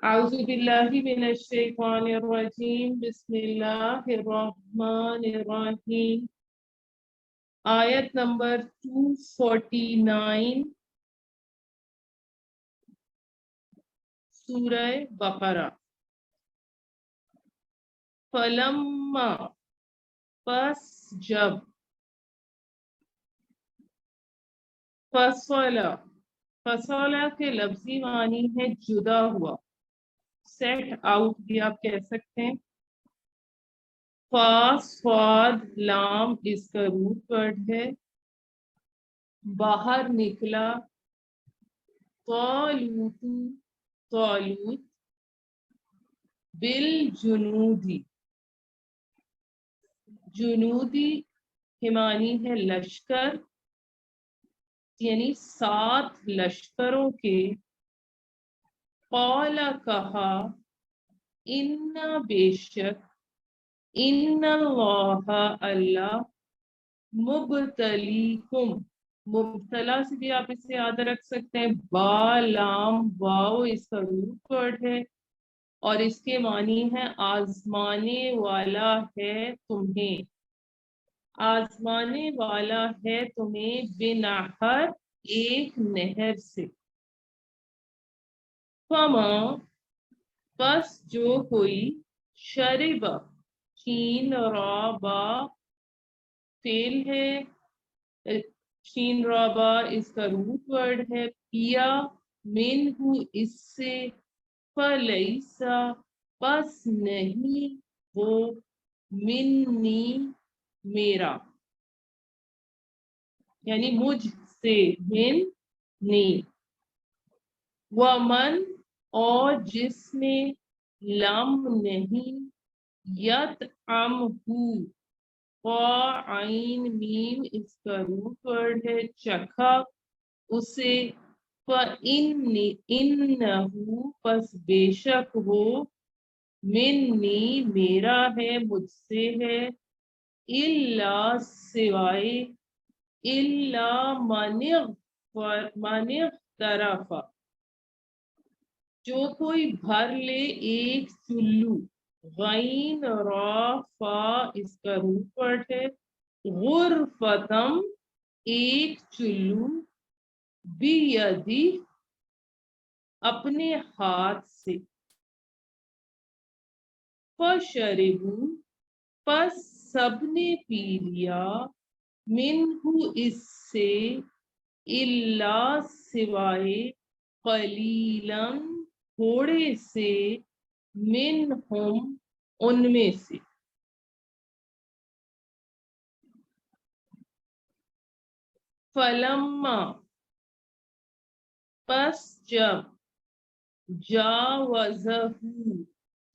أعوذ بالله من الشيطان الرجيم بسم الله الرحمن الرحيم آیت نمبر 249 سورہ بقرہ. فلما پس جب فصلہ کے لفظی معنی ہے جدا ہوا، سیٹ آؤٹ بھی آپ کہہ سکتے ہیں. فا صاد لام اس کا روٹ ورڈ ہے. باہر نکلا، طالوت بالجنودی، جنودی ہمانی ہے لشکر، یعنی 7 لشکروں کے. قال کہا، ان بے شک، ان اللہ اللہ، مبتلیکم، مبتلا سے بھی آپ اسے یاد رکھ سکتے ہیں. با لام واو اس کا روٹ ورڈ ہے اور اس کے معنی ہے آزمانے والا ہے تمہیں، آزمانے والا ہے تمہیں بنہر ایک نہر سے. فما پس جو کوئی، شرب شین را با فعل ہے، شین را با اس کا روٹ ورڈ ہے، پیا، من ہو اس سے، فلیسا پس نہیں وہ، منی میرا، یعنی مجھ سے، من نی. ومن اور جس نے، لم نہیں، یطعمہ عین میم اس کا روٹ ورڈ ہے، چکھا اسے. فَإِنَّهُ پس بے شک وہ، منی میرا ہے، مجھ سے ہے. الا سوائے، الا من اغترف جو کوئی بھر لے ایک چلو، غین را فا اس کا روٹ ورڈ ہے، غرفتم ایک چلو، بیدی اپنے ہاتھ سے. فشربوا پس سب نے پی لیا، منہ اس سے، الا سوائے، قلیلا تھوڑے سے، منہم ان میں سے. فلما پس جب، جاوزہ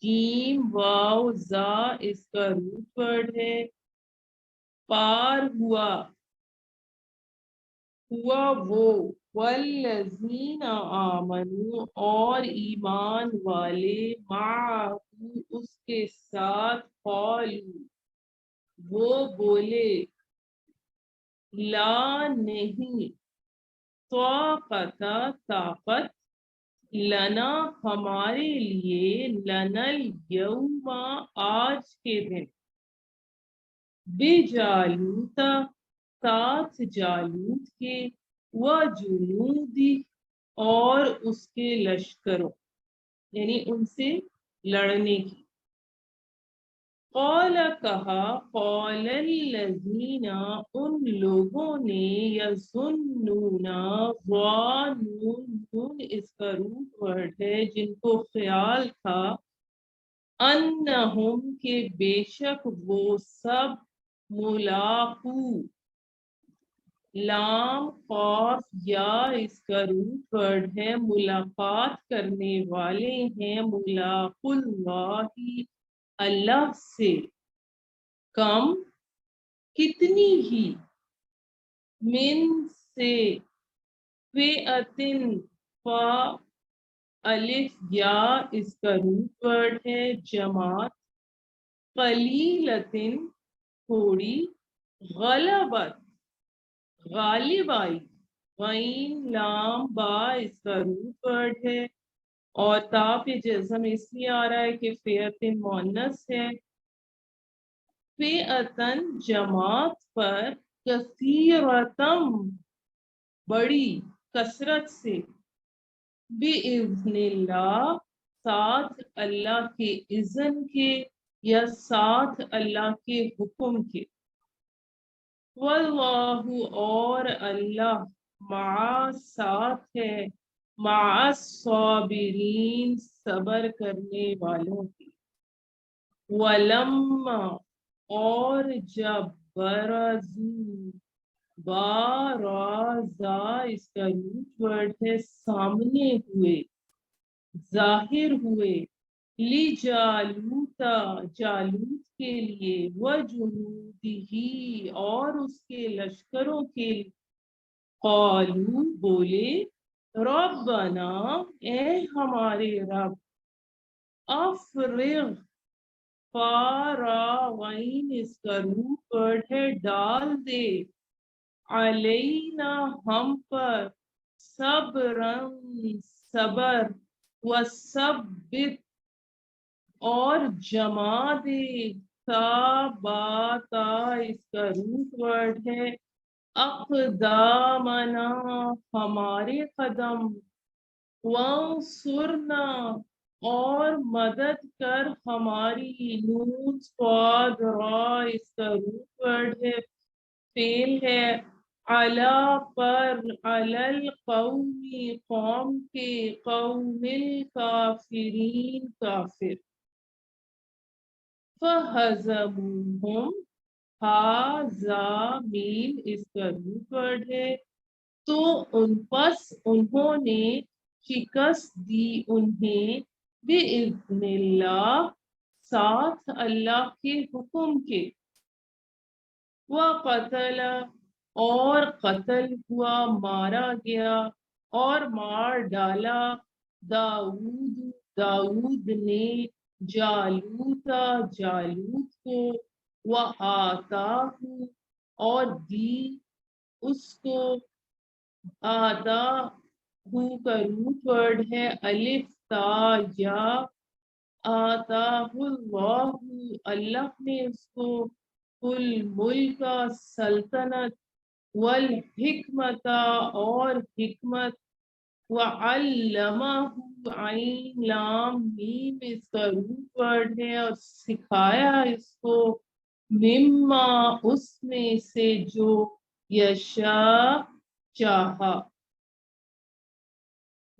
جیم واو زا اس کا روٹ ورڈ ہے، پار ہوا وہ، والذین آمنوا اور ایمان والے، معہ اس کے ساتھ، قالوا وہ بولے، لا نہیں، طاقت طاقت، لنا ہمارے لیے، لنا الیوم آج کے دن، بجالوت ساتھ جالوت کے، وجنودی اور اس کے لشکروں، یعنی ان سے لڑنے کی. قال کہا، قال الذین ان لوگوں نے، یظنون ظانون اس کا روٹ ورڈ ہے جن کو خیال تھا، انہم کہ بے شک وہ سب، ملاقو لام قاف یا اس کا روٹ ورڈ ہے، ملاقات کرنے والے ہیں، ملاق اللہ اللہ سے. کم کتنی ہی، من سے، فئتن فا الف یا اس کا روٹ ورڈ ہے، جماعت، قلیلتن تھوڑی، غلبت غالب آئی، غین لام با اس کا روٹ ورڈ ہے، اور تا پہ جزم اس لیے آ رہا ہے کہ فیعت مؤنث ہے. فیعتن جماعت پر، کثیرتم بڑی کثرت سے، بِإِذْنِ اللہ ساتھ اللہ کے اذن کے یا ساتھ اللہ کے حکم کے. واللہ اور اللہ، مع ساتھ ہے، مع الصابرین صبر کرنے والوں کی. ولما اور جب برزو، بارازا اس کا روٹ ورڈ ہے سامنے ہوئے، ظاہر ہوئے، لی جالوتا جالوت کے لیے، وجنودہی اور اس کے لشکروں کے لیے، قالو بولے، ربنا اے ہمارے رب، افرغ فاراغین اس کا روٹ ورڈ ہے ڈال دے، علینا ہم پر، صبرن صبر، وثبت اور جما دے، ثباتا اس کا روٹ ورڈ ہے اقدامنا ہمارے قدم، وانصرنا اور مدد کر ہماری، نون صاد را اس کا روٹ ورڈ ہے فعل ہے، علا پر، علی القومی قوم کے، قوم الکافرین کافر. فہزموہم ہاذا میم اس کا روٹ ورڈ ہے، تو ان پس انہوں نے شکست دی انہیں، بِإِذْنِ اللہ ساتھ اللہ کے حکم کے. وقتل اور قتل ہوا مارا گیا اور مار ڈالا، داؤد داؤد نے، جالوتا جالوت کو، وآتاہ اور دی اس کو، آتا ہو کا روٹ ورڈ ہے الف تا یا، آتاہ اللہ اللہ نے اس کو، الملک سلطنت، والحکمت اور حکمت، وعلمہ عین لام میم اس کا روٹ ورڈ ہے اور سکھایا اس کو، مما اس میں سے جو، یشا چاہا،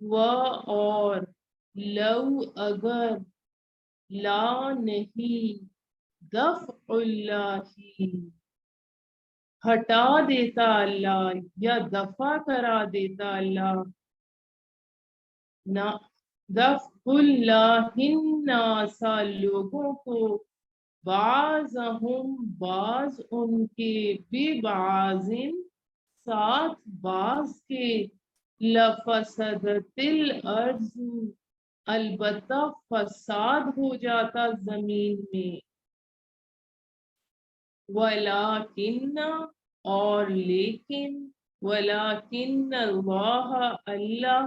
اور لو اگر، لا نہیں، دفع اللہ ہٹا دیتا اللہ یا دفع کرا دیتا اللہ، دفع اللہ الناس لوگوں کو، بعضہم بعض ان کے، ببعض ساتھ بعض کے، لفسدت الارض البتہ فساد ہو جاتا زمین میں، ولیکن اور لیکن، ولیکن اللہ اللہ،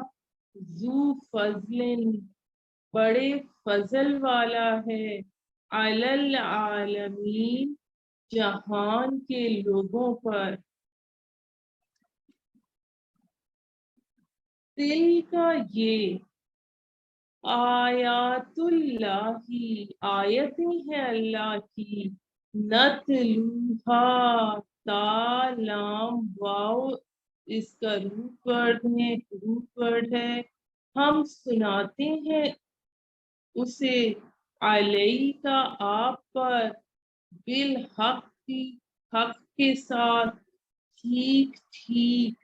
ذو فضل بڑے فضل والا ہے، علی العالمین جہان کے لوگوں پر. دل کا یہ، آیات اللہ آیتیں ہیں اللہ کی، نتلوہا تا لام واو اس کا روٹ ورڈ ہے ہم سناتے ہیں اسے، علیہ کا آپ پر، بالحق کی حق کے ساتھ، ٹھیک ٹھیک،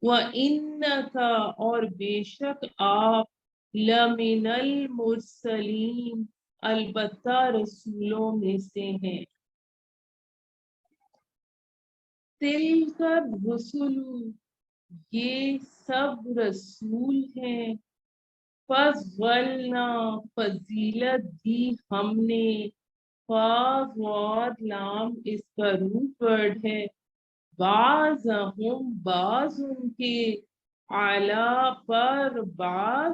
وَإِنَّكَ اور بے شک آپ، لَمِنَ الْمُرْسَلِينَ البتہ رسولوں میں سے ہیں. تِلْكَ الرُّسُلُ یہ سب رسول ہیں، فَضَّلْنَا فضیلت دی ہم نے، فاض لام اس کا روٹ ورڈ ہے، بعضہم بعض ان کے، علا پر بعض،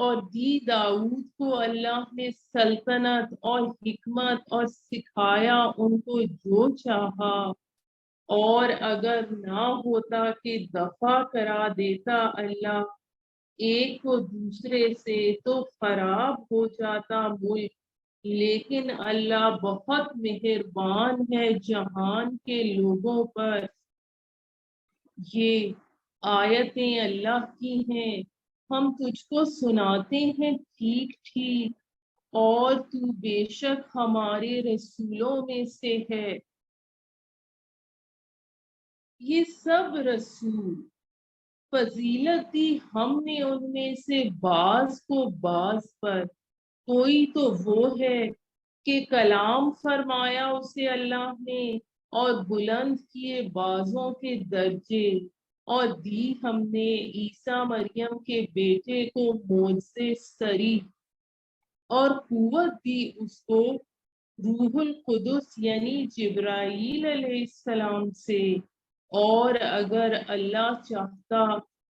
اور دی داؤد کو اللہ نے سلطنت اور حکمت اور سکھایا ان کو جو چاہا، اور اگر نہ ہوتا کہ دفع کرا دیتا اللہ ایک کو دوسرے سے تو خراب ہو جاتا ملک، لیکن اللہ بہت مہربان ہے جہان کے لوگوں پر۔ یہ آیتیں اللہ کی ہیں، ہم تجھ کو سناتے ہیں ٹھیک ٹھیک، اور تو بے شک ہمارے رسولوں میں سے ہے۔ یہ سب رسول فضیلت دی ہم نے ان میں سے بعض کو بعض پر، کوئی تو وہ ہے کہ کلام فرمایا اسے اللہ نے اور بلند کیے بعضوں کے درجے، اور دی ہم نے عیسیٰ مریم کے بیٹے کو معجزے سری، اور قوت دی اس کو روح القدس یعنی جبرائیل علیہ السلام سے، اور اگر اللہ چاہتا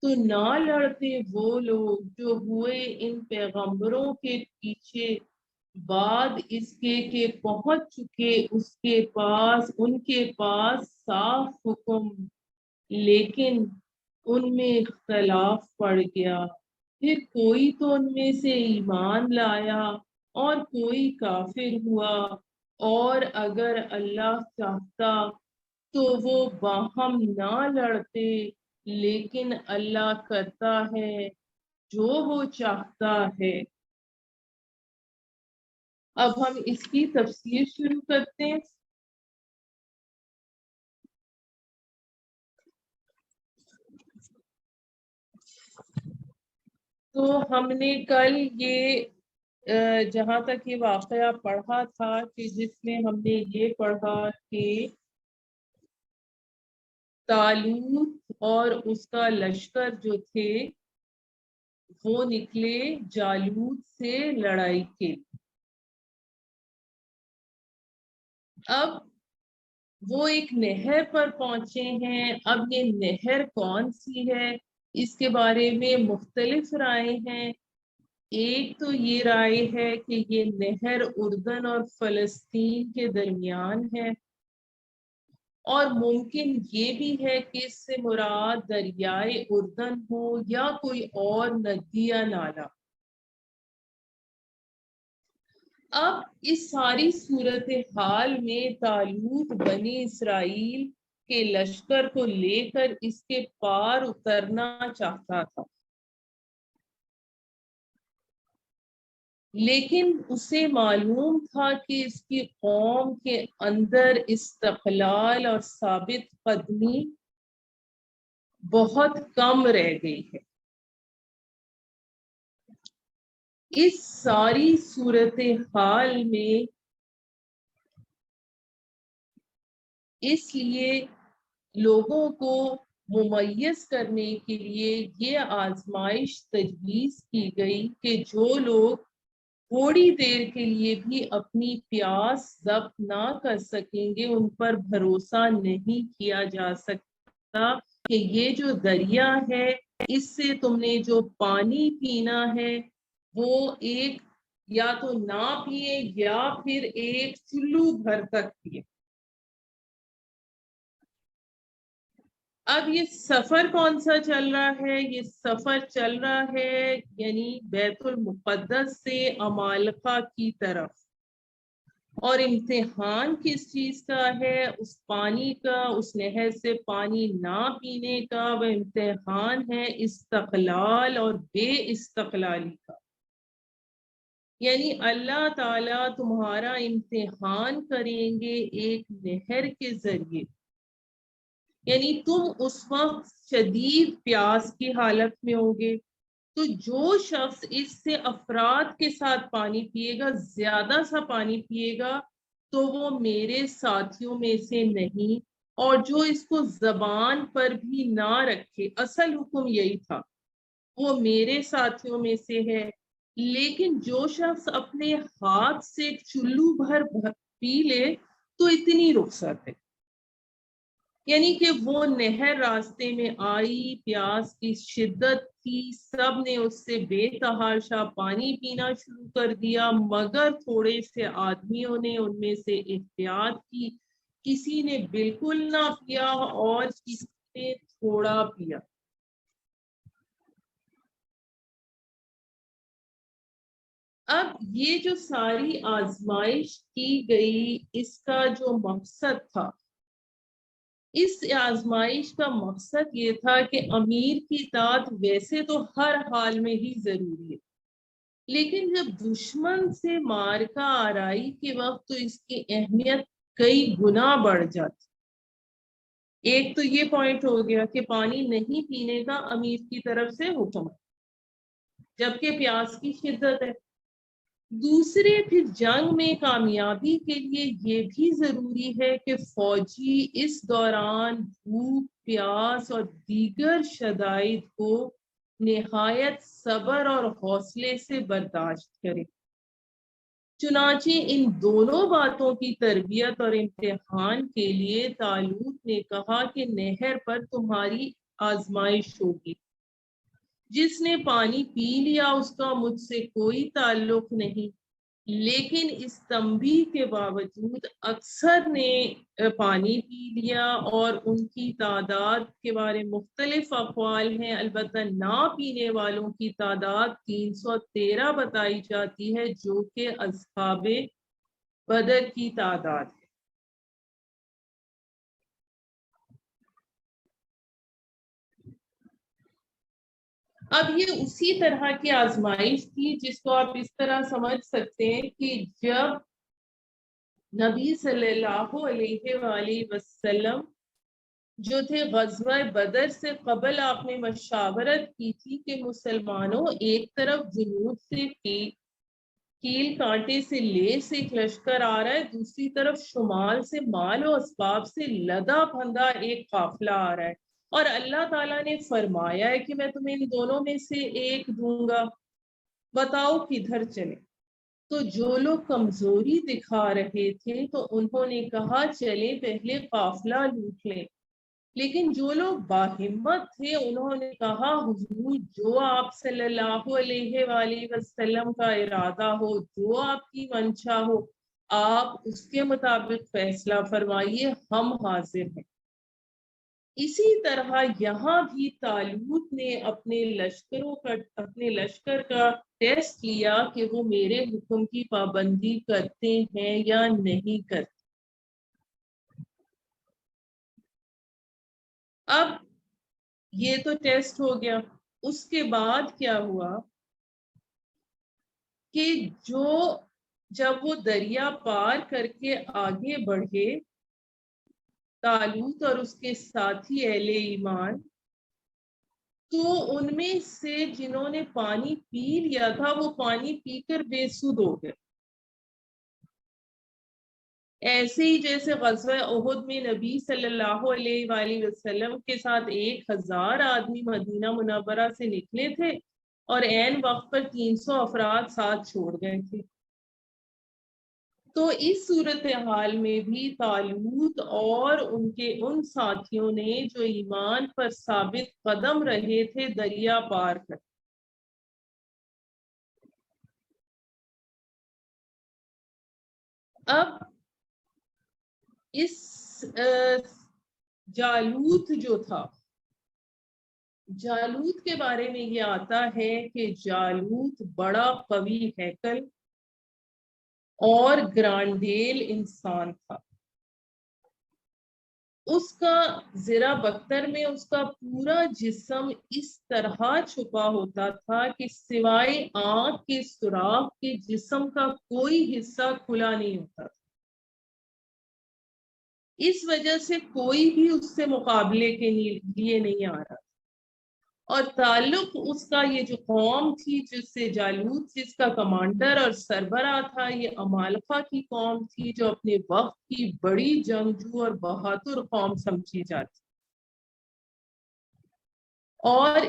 تو نہ لڑتے وہ لوگ جو ہوئے ان پیغمبروں کے پیچھے بعد اس کے کہ پہنچ چکے اس کے پاس ان کے پاس صاف حکم، لیکن ان میں اختلاف پڑ گیا، پھر کوئی تو ان میں سے ایمان لایا اور کوئی کافر ہوا، اور اگر اللہ چاہتا تو وہ باہم نہ لڑتے، لیکن اللہ کرتا ہے جو وہ چاہتا ہے۔ اب ہم اس کی تفسیر شروع کرتے ہیں۔ تو ہم نے کل یہ جہاں تک یہ واقعہ پڑھا تھا کہ جس میں ہم نے یہ پڑھا کہ طالوت اور اس کا لشکر جو تھے وہ نکلے جالوت سے لڑائی کے۔ اب وہ ایک نہر پر پہنچے ہیں، اب یہ نہر کون سی ہے اس کے بارے میں مختلف رائے ہیں۔ ایک تو یہ رائے ہے کہ یہ نہر اردن اور فلسطین کے درمیان ہے، اور ممکن یہ بھی ہے کہ اس سے مراد دریائے اردن ہو یا کوئی اور ندی یا نالا۔ اب اس ساری صورتحال میں طالوت بنی اسرائیل کے لشکر کو لے کر اس کے پار اترنا چاہتا تھا، لیکن اسے معلوم تھا کہ اس کی قوم کے اندر استقلال اور ثابت قدمی بہت کم رہ گئی ہے۔ اس ساری صورتحال میں اس لیے لوگوں کو ممیز کرنے کے لیے یہ آزمائش تجویز کی گئی کہ جو لوگ تھوڑی دیر کے لیے بھی اپنی پیاس ضبط نہ کر سکیں گے ان پر بھروسہ نہیں کیا جا سکتا کہ یہ جو دریا ہے اس سے تم نے جو پانی پینا ہے وہ ایک یا تو نہ پیے یا پھر ایک چلو بھر تک پیے۔ اب یہ سفر کون سا چل رہا ہے؟ یہ سفر چل رہا ہے یعنی بیت المقدس سے عمالقہ کی طرف، اور امتحان کس چیز کا ہے؟ اس پانی کا، اس نہر سے پانی نہ پینے کا، وہ امتحان ہے استقلال اور بے استقلالی کا، یعنی اللہ تعالیٰ تمہارا امتحان کریں گے ایک نہر کے ذریعے، یعنی تم اس وقت شدید پیاس کی حالت میں ہوگے، تو جو شخص اس سے افراد کے ساتھ پانی پیے گا، زیادہ سا پانی پیے گا، تو وہ میرے ساتھیوں میں سے نہیں، اور جو اس کو زبان پر بھی نہ رکھے، اصل حکم یہی تھا، وہ میرے ساتھیوں میں سے ہے، لیکن جو شخص اپنے ہاتھ سے چلو بھر پی لے تو اتنی رخصت ہے۔ یعنی کہ وہ نہر راستے میں آئی، پیاس کی شدت تھی، سب نے اس سے بے تحاشا پانی پینا شروع کر دیا، مگر تھوڑے سے آدمیوں نے ان میں سے احتیاط کی، کسی نے بالکل نہ پیا اور کسی نے تھوڑا پیا۔ اب یہ جو ساری آزمائش کی گئی، اس کا جو مقصد تھا، اس آزمائش کا مقصد یہ تھا کہ امیر کی اطاعت ویسے تو ہر حال میں ہی ضروری ہے، لیکن جب دشمن سے معرکہ آرائی کے وقت تو اس کی اہمیت کئی گنا بڑھ جاتی۔ ایک تو یہ پوائنٹ ہو گیا کہ پانی نہیں پینے کا امیر کی طرف سے حکم ہے، جبکہ پیاس کی شدت ہے۔ دوسرے پھر جنگ میں کامیابی کے لیے یہ بھی ضروری ہے کہ فوجی اس دوران بھوک، پیاس اور دیگر شدائد کو نہایت صبر اور حوصلے سے برداشت کرے۔ چنانچہ ان دونوں باتوں کی تربیت اور امتحان کے لیے طالوت نے کہا کہ نہر پر تمہاری آزمائش ہوگی، جس نے پانی پی لیا اس کا مجھ سے کوئی تعلق نہیں، لیکن اس تنبیہ کے باوجود اکثر نے پانی پی لیا، اور ان کی تعداد کے بارے مختلف اقوال ہیں، البتہ نہ پینے والوں کی تعداد 313 بتائی جاتی ہے، جو کہ اصحاب بدر کی تعداد ہے۔ اب یہ اسی طرح کی آزمائش تھی جس کو آپ اس طرح سمجھ سکتے ہیں کہ جب نبی صلی اللہ علیہ وآلہ وسلم جو تھے غزوہ بدر سے قبل آپ نے مشاورت کی تھی کہ مسلمانوں، ایک طرف جنوب سے کیل کانٹے سے لیس ایک لشکر آ رہا ہے، دوسری طرف شمال سے مال و اسباب سے لدا پھندا ایک قافلہ آ رہا ہے، اور اللہ تعالیٰ نے فرمایا ہے کہ میں تمہیں ان دونوں میں سے ایک دوں گا، بتاؤ کدھر چلے۔ تو جو لوگ کمزوری دکھا رہے تھے تو انہوں نے کہا چلے پہلے قافلہ لوٹ لیں، لیکن جو لوگ باہمت تھے انہوں نے کہا حضور، جو آپ صلی اللہ علیہ وآلہ وسلم کا ارادہ ہو، جو آپ کی منشا ہو، آپ اس کے مطابق فیصلہ فرمائیے، ہم حاضر ہیں۔ اسی طرح یہاں بھی طالوت نے اپنے لشکر کا ٹیسٹ لیا کہ وہ میرے حکم کی پابندی کرتے ہیں یا نہیں کرتے۔ اب یہ تو ٹیسٹ ہو گیا، اس کے بعد کیا ہوا کہ جب وہ دریا پار کر کے آگے بڑھے، طالوت اور اس کے ساتھی اہل ایمان، تو ان میں سے جنہوں نے پانی پی لیا تھا وہ پانی پی کر بے سود ہو گئے، ایسے ہی جیسے غزوہ احد میں نبی صلی اللہ علیہ وآلہ وسلم کے ساتھ 1000 آدمی مدینہ منورہ سے نکلے تھے اور عین وقت پر 300 افراد ساتھ چھوڑ گئے تھے۔ تو اس صورتحال میں بھی طالوت اور ان ساتھیوں نے جو ایمان پر ثابت قدم رہے تھے دریا پار کر۔ اب اس جالوت جو تھا، جالوت کے بارے میں یہ آتا ہے کہ جالوت بڑا قوی ہیکل اور گرانڈیل انسان تھا۔ اس کا زرہ بختر میں اس کا پورا جسم اس طرح چھپا ہوتا تھا کہ سوائے آنکھ کے سوراخ کے جسم کا کوئی حصہ کھلا نہیں ہوتا تھا۔ اس وجہ سے کوئی بھی اس سے مقابلے کے لیے نہیں آ رہا، اور تعلق اس کا یہ جو قوم تھی جس سے جالوت جس کا کمانڈر اور سربراہ تھا، یہ عمالقہ کی قوم تھی جو اپنے وقت کی بڑی جنگجو اور بہادر قوم سمجھی جاتی، اور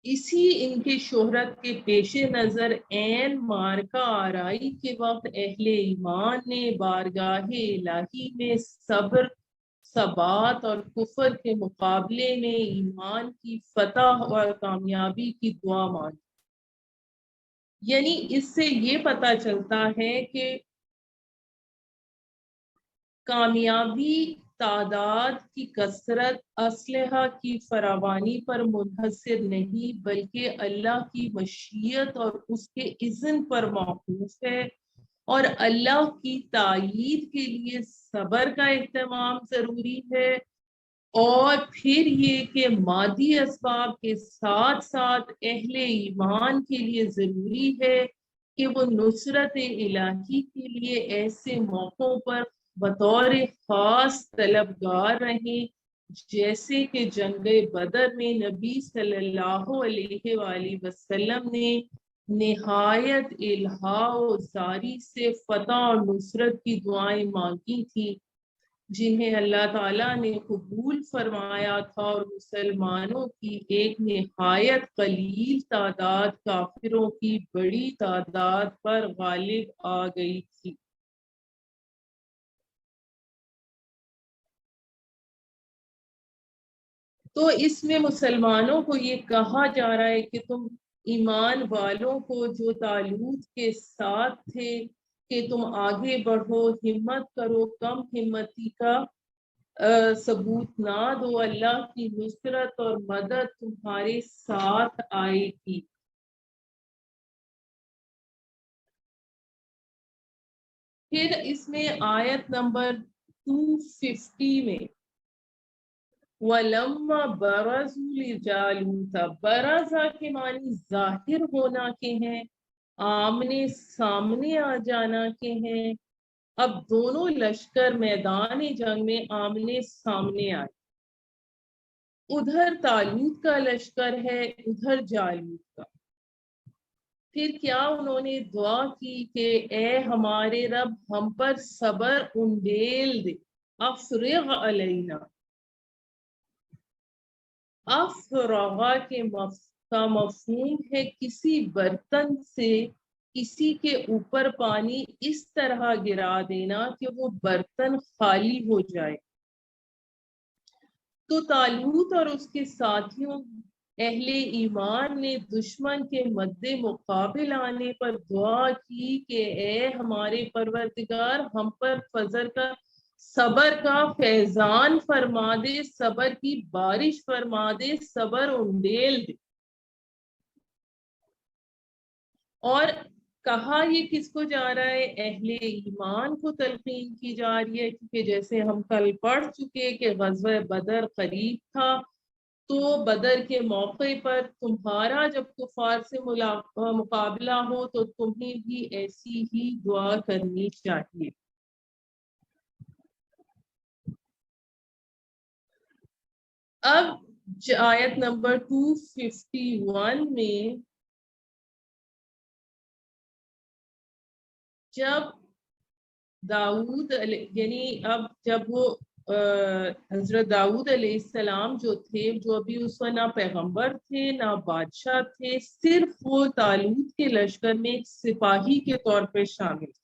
اسی ان کے شہرت کے پیش نظر عین معرکہ آرائی کے وقت اہل ایمان نے بارگاہ الہی میں ثبات اور کفر کے مقابلے میں ایمان کی فتح اور کامیابی کی دعا مانگی۔ یعنی اس سے یہ پتہ چلتا ہے کہ کامیابی تعداد کی کثرت، اسلحہ کی فراوانی پر منحصر نہیں، بلکہ اللہ کی مشیت اور اس کے اذن پر موقوف ہے، اور اللہ کی تائید کے لیے صبر کا اہتمام ضروری ہے، اور پھر یہ کہ مادی اسباب کے ساتھ ساتھ اہل ایمان کے لیے ضروری ہے کہ وہ نصرت الہی کے لیے ایسے موقعوں پر بطور خاص طلبگار رہیں، جیسے کہ جنگ بدر میں نبی صلی اللہ علیہ وآلہ وسلم نے نہایت الہا و زاری سے فتح اور نصرت کی دعائیں مانگی تھیں، جنہیں اللہ تعالیٰ نے قبول فرمایا تھا، اور مسلمانوں کی ایک نہایت قلیل تعداد کافروں کی بڑی تعداد پر غالب آ گئی تھی۔ تو اس میں مسلمانوں کو یہ کہا جا رہا ہے کہ تم ایمان والوں کو جو طالوت کے ساتھ تھے کہ تم آگے بڑھو، ہمت کرو، کم ہمتی کا ثبوت نہ دو، اللہ کی نصرت اور مدد تمہارے ساتھ آئے گی۔ پھر اس میں آیت نمبر 250 میں وَلَمَّا بَرَزُوا لِجَالُوتَ، برزا کے معنی ظاہر ہونا کے ہیں، آمنے سامنے آ جانا کے ہیں۔ اب دونوں لشکر میدان جنگ میں آمنے سامنے آئے، ادھر طالوت کا لشکر ہے، ادھر جالوت کا۔ پھر کیا انہوں نے دعا کی کہ اے ہمارے رب ہم پر صبر انڈیل دے، افرغ علینا۔ افرغا کا مفہوم ہے کسی برتن سے کسی کے اوپر پانی اس طرح گرا دینا کہ وہ برتن خالی ہو جائے۔ تو طالوت اور اس کے ساتھیوں اہل ایمان نے دشمن کے مد مقابل آنے پر دعا کی کہ اے ہمارے پروردگار ہم پر فضل کا صبر کا فیضان فرما دے، صبر کی بارش فرما دے، صبر انڈیل دے۔ اور کہا یہ کس کو جا رہا ہے؟ اہل ایمان کو تلقین کی جا رہی ہے، کیونکہ جیسے ہم کل پڑھ چکے کہ غزوہ بدر قریب تھا، تو بدر کے موقع پر تمہارا جب کفار سے مقابلہ ہو تو تمہیں بھی ایسی ہی دعا کرنی چاہیے۔ اب آیت نمبر 251 میں جب داؤد یعنی اب جب وہ حضرت داؤد علیہ السلام جو تھے، جو ابھی اس وقت نہ پیغمبر تھے نہ بادشاہ تھے، صرف وہ طالوت کے لشکر میں ایک سپاہی کے طور پہ شامل تھے۔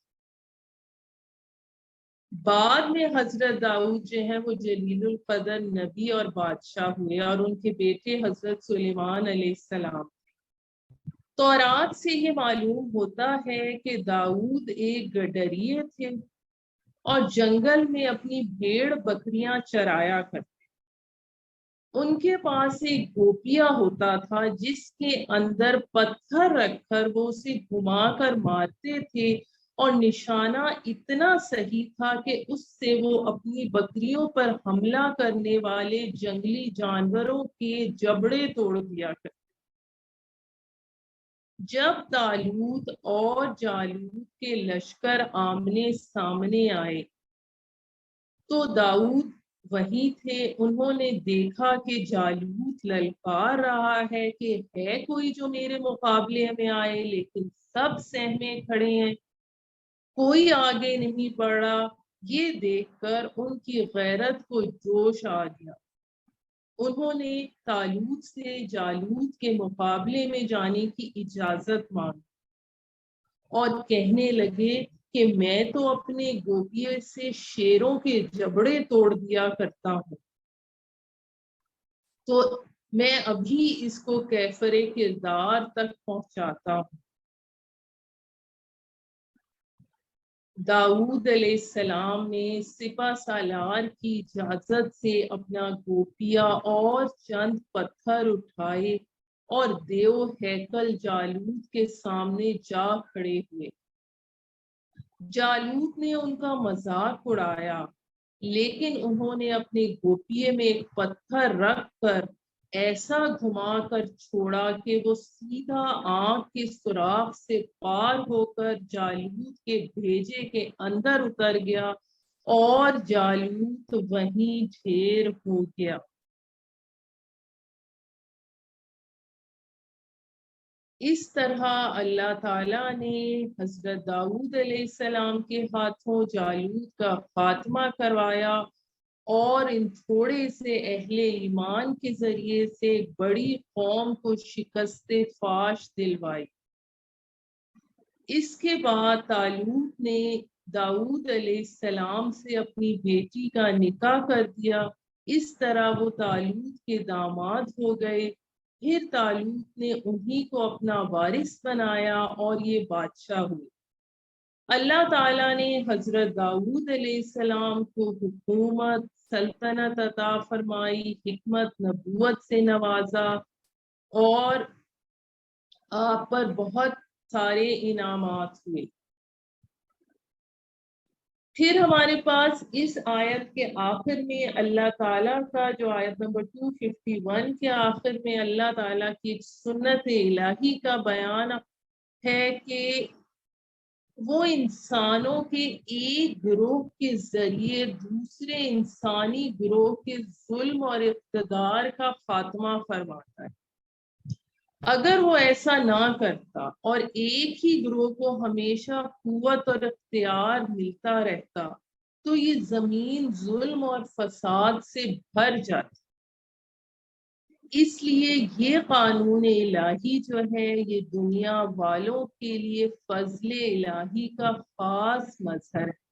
بعد میں حضرت داؤد جو ہیں وہ جلیل القدر نبی اور بادشاہ ہوئے، اور ان کے بیٹے حضرت سلیمان علیہ السلام۔ تورات سے یہ معلوم ہوتا ہے کہ داؤد ایک گڈریے تھے اور جنگل میں اپنی بھیڑ بکریاں چرایا کرتے۔ ان کے پاس ایک گوپیا ہوتا تھا جس کے اندر پتھر رکھ کر وہ اسے گھما کر مارتے تھے، اور نشانہ اتنا صحیح تھا کہ اس سے وہ اپنی بکریوں پر حملہ کرنے والے جنگلی جانوروں کے جبڑے توڑ دیا کرتے۔ جب طالوت اور جالوت کے لشکر آمنے سامنے آئے تو داؤد وہی تھے، انہوں نے دیکھا کہ جالوت للکار رہا ہے کہ ہے کوئی جو میرے مقابلے میں آئے، لیکن سب سہمے کھڑے ہیں، کوئی آگے نہیں بڑھا۔ یہ دیکھ کر ان کی غیرت کو جوش آ گیا، انہوں نے طالوت سے جالوت کے مقابلے میں جانے کی اجازت مانگی اور کہنے لگے کہ میں تو اپنے گوپیے سے شیروں کے جبڑے توڑ دیا کرتا ہوں، تو میں ابھی اس کو کیفر کردار تک پہنچاتا ہوں۔ داؤد علیہ السلام نے سپہ سالار کی اجازت سے اپنا گوپیا اور چند پتھر اٹھائے اور دیو ہیکل جالوت کے سامنے جا کھڑے ہوئے۔ جالوت نے ان کا مذاق اڑایا، لیکن انہوں نے اپنے گوپیے میں ایک پتھر رکھ کر ایسا گھما کر چھوڑا کہ وہ سیدھا آنکھ کے سوراخ سے پار ہو کر جالوت کے بھیجے کے اندر اتر گیا اور جالوت وہیں ڈھیر ہو گیا۔ اس طرح اللہ تعالیٰ نے حضرت داؤد علیہ السلام کے ہاتھوں جالوت کا خاتمہ کروایا اور ان تھوڑے سے اہل ایمان کے ذریعے سے بڑی قوم کو شکست فاش دلوائی۔ اس کے بعد طالوت نے داؤد علیہ السلام سے اپنی بیٹی کا نکاح کر دیا، اس طرح وہ طالوت کے داماد ہو گئے۔ پھر طالوت نے انہی کو اپنا وارث بنایا اور یہ بادشاہ ہوئے۔ اللہ تعالیٰ نے حضرت داؤد علیہ السلام کو حکومت، سلطنت عطا فرمائی، حکمت، نبوت سے نوازا اور آپ پر بہت سارے انعامات ہوئے۔ پھر ہمارے پاس اس آیت کے آخر میں اللہ تعالیٰ کا جو آیت نمبر 251 کے آخر میں اللہ تعالیٰ کی ایک سنت الہی کا بیان ہے کہ وہ انسانوں کے ایک گروہ کے ذریعے دوسرے انسانی گروہ کے ظلم اور اقتدار کا خاتمہ فرماتا ہے۔ اگر وہ ایسا نہ کرتا اور ایک ہی گروہ کو ہمیشہ قوت اور اختیار ملتا رہتا تو یہ زمین ظلم اور فساد سے بھر جاتی۔ اس لیے یہ قانون الہی جو ہے یہ دنیا والوں کے لیے فضل الہی کا خاص مظہر ہے۔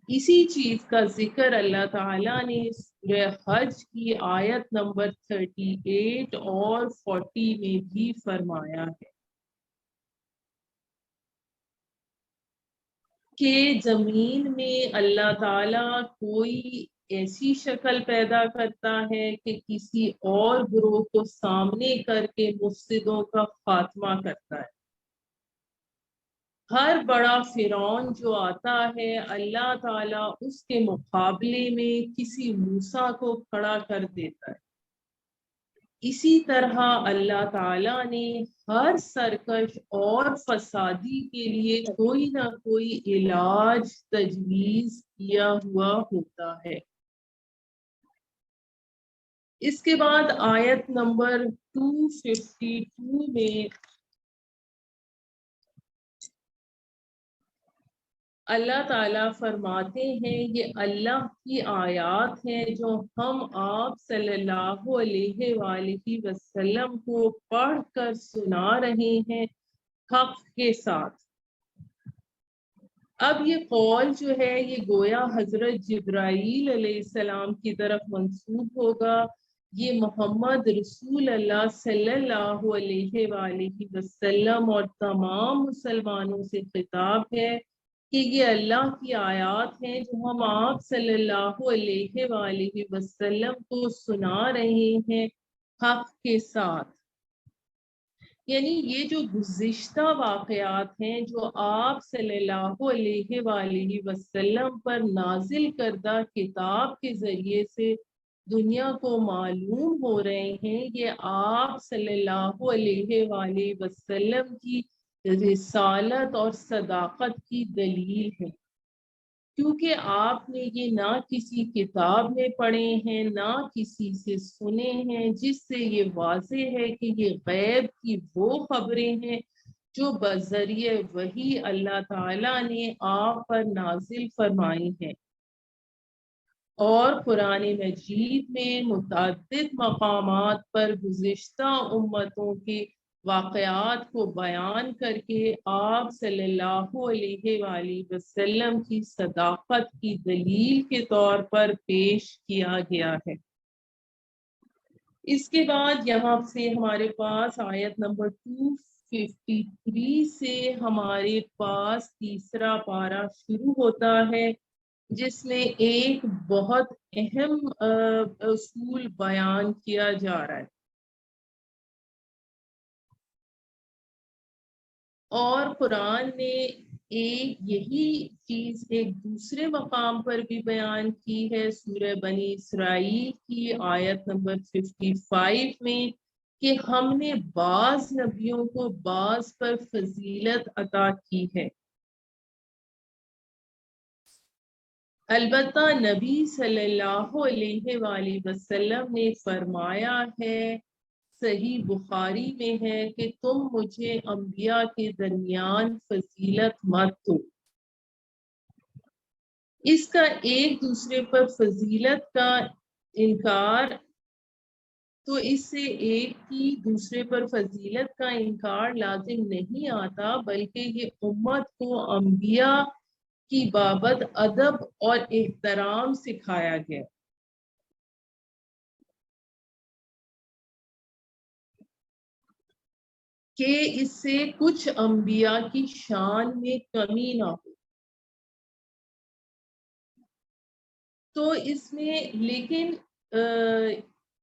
اسی چیز کا ذکر اللہ تعالیٰ نے سورہ حج کی آیت نمبر 38 اور 40 میں بھی فرمایا ہے کہ زمین میں اللہ تعالیٰ کوئی ایسی شکل پیدا کرتا ہے کہ کسی اور گروہ کو سامنے کر کے مفسدوں کا خاتمہ کرتا ہے۔ ہر بڑا فرعون جو آتا ہے اللہ تعالیٰ اس کے مقابلے میں کسی موسیٰ کو کھڑا کر دیتا ہے۔ اسی طرح اللہ تعالیٰ نے ہر سرکش اور فسادی کے لیے کوئی نہ کوئی علاج تجویز کیا ہوا ہوتا ہے۔ اس کے بعد آیت نمبر 252 میں اللہ تعالیٰ فرماتے ہیں یہ اللہ کی آیات ہیں جو ہم آپ صلی اللہ علیہ وآلہ وسلم کو پڑھ کر سنا رہے ہیں حق کے ساتھ۔ اب یہ قول جو ہے یہ گویا حضرت جبرائیل علیہ السلام کی طرف منسوب ہوگا۔ یہ محمد رسول اللہ صلی اللہ علیہ وآلہ وسلم اور تمام مسلمانوں سے خطاب ہے کہ یہ اللہ کی آیات ہیں جو ہم آپ صلی اللہ علیہ وآلہ وسلم کو سنا رہے ہیں حق کے ساتھ۔ یعنی یہ جو گزشتہ واقعات ہیں جو آپ صلی اللہ علیہ وآلہ وسلم پر نازل کردہ کتاب کے ذریعے سے دنیا کو معلوم ہو رہے ہیں، یہ آپ صلی اللہ علیہ وآلہ وسلم کی رسالت اور صداقت کی دلیل ہے، کیونکہ آپ نے یہ نہ کسی کتاب میں پڑھے ہیں نہ کسی سے سنے ہیں، جس سے یہ واضح ہے کہ یہ غیب کی وہ خبریں ہیں جو بذریعہ وحی اللہ تعالیٰ نے آپ پر نازل فرمائی ہیں۔ اور قرآن مجید میں متعدد مقامات پر گزشتہ امتوں کے واقعات کو بیان کر کے آپ صلی اللہ علیہ وآلہ وسلم کی صداقت کی دلیل کے طور پر پیش کیا گیا ہے۔ اس کے بعد یہاں سے ہمارے پاس آیت نمبر 253 سے ہمارے پاس تیسرا پارہ شروع ہوتا ہے، جس میں ایک بہت اہم اصول بیان کیا جا رہا ہے، اور قرآن نے یہی چیز ایک دوسرے مقام پر بھی بیان کی ہے سورہ بنی اسرائیل کی آیت نمبر 55 میں، کہ ہم نے بعض نبیوں کو بعض پر فضیلت عطا کی ہے۔ البتہ نبی صلی اللہ علیہ وآلہ وسلم نے فرمایا ہے، صحیح بخاری میں ہے، کہ تم مجھے انبیاء کے درمیان فضیلت مت دو۔ اس کا ایک دوسرے پر فضیلت کا انکار، تو اس سے ایک کی دوسرے پر فضیلت کا انکار لازم نہیں آتا، بلکہ یہ امت کو انبیاء کی بابت ادب اور احترام سکھایا گیا۔ کہ اس سے کچھ انبیاء کی شان میں کمی نہ ہو۔ تو اس میں لیکن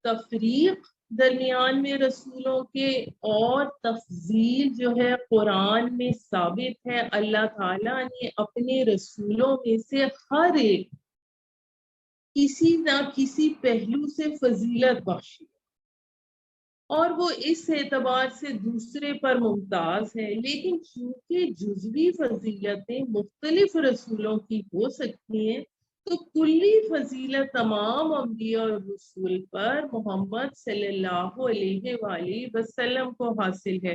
تفریق درمیان میں رسولوں کے اور تفضیل جو ہے قرآن میں ثابت ہے۔ اللہ تعالیٰ نے اپنے رسولوں میں سے ہر ایک کسی نہ کسی پہلو سے فضیلت بخشی، اور وہ اس اعتبار سے دوسرے پر ممتاز ہے، لیکن چونکہ جزوی فضیلتیں مختلف رسولوں کی ہو سکتی ہیں، تو کلی فضیلت تمام انبیاء اور رسول پر محمد صلی اللہ علیہ وآلہ وسلم کو حاصل ہے۔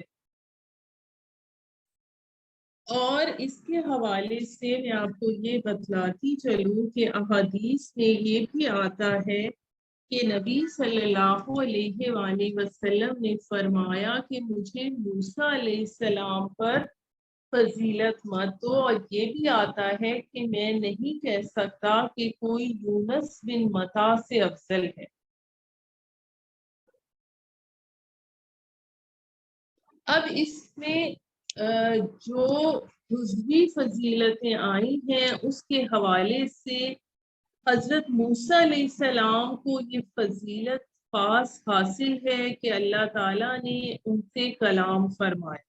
اور اس کے حوالے سے میں آپ کو یہ بتلاتی چلوں کہ احادیث میں یہ بھی آتا ہے کہ نبی صلی اللہ علیہ وآلہ وسلم نے فرمایا کہ مجھے موسیٰ علیہ السلام پر فضیلت مت دو، اور یہ بھی آتا ہے کہ میں نہیں کہہ سکتا کہ کوئی یونس بن متا سے افضل ہے۔ اب اس میں جو جزوی فضیلتیں آئی ہیں اس کے حوالے سے حضرت موسیٰ علیہ السلام کو یہ فضیلت خاص حاصل ہے کہ اللہ تعالیٰ نے ان سے کلام فرمایا۔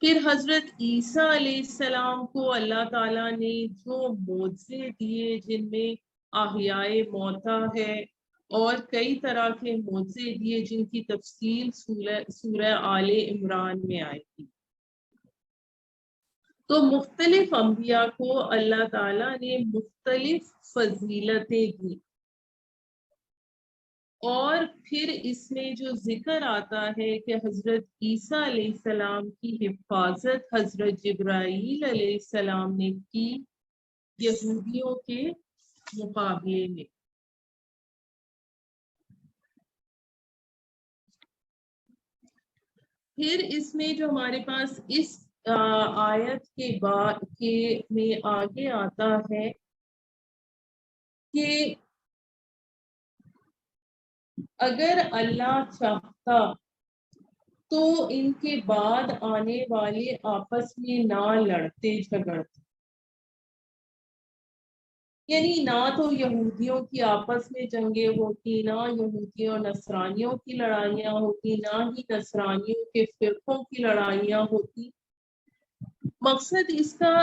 پھر حضرت عیسیٰ علیہ السلام کو اللہ تعالیٰ نے جو معجزے دیے، جن میں احیاء موتیٰ ہے اور کئی طرح کے معجزے دیے، جن کی تفصیل سورہ آل عمران میں آئی تھی۔ تو مختلف انبیاء کو اللہ تعالیٰ نے مختلف فضیلتیں دی، اور پھر اس میں جو ذکر آتا ہے کہ حضرت عیسیٰ علیہ السلام کی حفاظت حضرت جبرائیل علیہ السلام نے کی یہودیوں کے مقابلے میں۔ پھر اس میں جو ہمارے پاس اس آیت کے بعد میں آگے آتا ہے کہ اگر اللہ چاہتا تو ان کے بعد آنے والے آپس میں نہ لڑتے جھگڑتے، یعنی نہ تو یہودیوں کی آپس میں جنگیں ہوتی، نہ یہودیوں اور نصرانیوں کی لڑائیاں ہوتی، نہ ہی نصرانیوں کے فرقوں کی لڑائیاں ہوتی۔ مقصد اس کا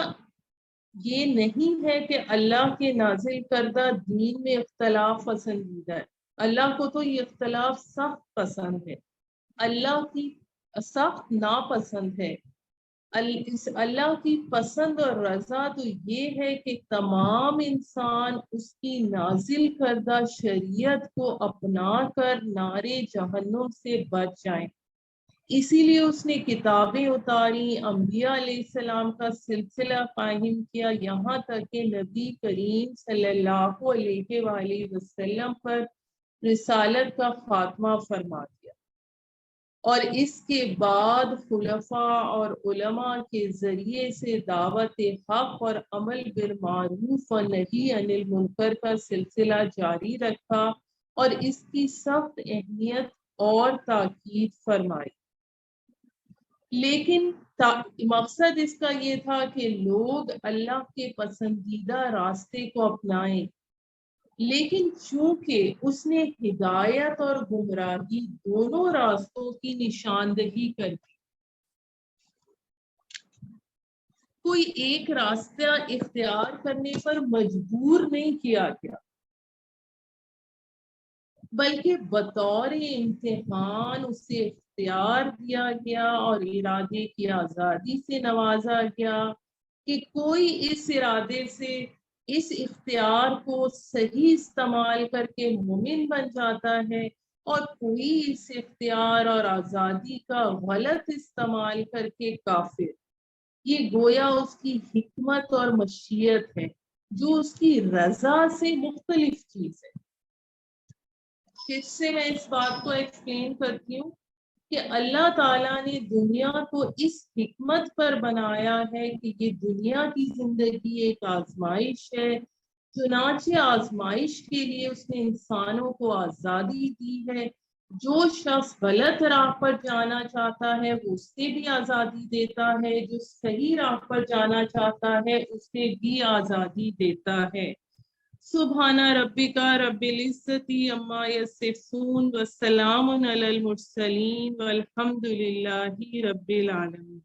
یہ نہیں ہے کہ اللہ کے نازل کردہ دین میں اختلاف پسندیدہ ہے۔ اللہ کو تو یہ اختلاف سخت پسند ہے، اللہ کی سخت ناپسند ہے۔ اللہ کی پسند اور رضا تو یہ ہے کہ تمام انسان اس کی نازل کردہ شریعت کو اپنا کر نارے جہنم سے بچ جائیں۔ اسی لیے اس نے کتابیں اتاری، انبیاء علیہ السلام کا سلسلہ قائم کیا، یہاں تک کہ نبی کریم صلی اللہ علیہ وآلہ وسلم پر رسالت کا خاتمہ فرما دیا۔ اور اس کے بعد خلفاء اور علماء کے ذریعے سے دعوت حق اور عمل بالمعروف و نہی عن المنکر کا سلسلہ جاری رکھا اور اس کی سخت اہمیت اور تاکید فرمائی۔ لیکن مقصد اس کا یہ تھا کہ لوگ اللہ کے پسندیدہ راستے کو اپنائیں، لیکن چونکہ اس نے ہدایت اور گمراہی دونوں راستوں کی نشاندہی کر دی، کوئی ایک راستہ اختیار کرنے پر مجبور نہیں کیا گیا، بلکہ بطور امتحان اسے اختیار دیا گیا اور ارادے کی آزادی سے نوازا گیا کہ کوئی اس ارادے سے اس اختیار کو صحیح استعمال کر کے مومن بن جاتا ہے اور کوئی اس اختیار اور آزادی کا غلط استعمال کر کے کافر۔ یہ گویا اس کی حکمت اور مشیت ہے جو اس کی رضا سے مختلف چیز ہے۔ کس سے میں اس بات کو ایکسپلین کرتی ہوں کہ اللہ تعالیٰ نے دنیا کو اس حکمت پر بنایا ہے کہ یہ دنیا کی زندگی ایک آزمائش ہے، چنانچہ آزمائش کے لیے اس نے انسانوں کو آزادی دی ہے۔ جو شخص غلط راہ پر جانا چاہتا ہے وہ اسے بھی آزادی دیتا ہے، جو صحیح راہ پر جانا چاہتا ہے اسے بھی آزادی دیتا ہے۔ سبحان ربک رب العزت عما یصفون والسلام علی المرسلین والحمد للہ رب العالمین۔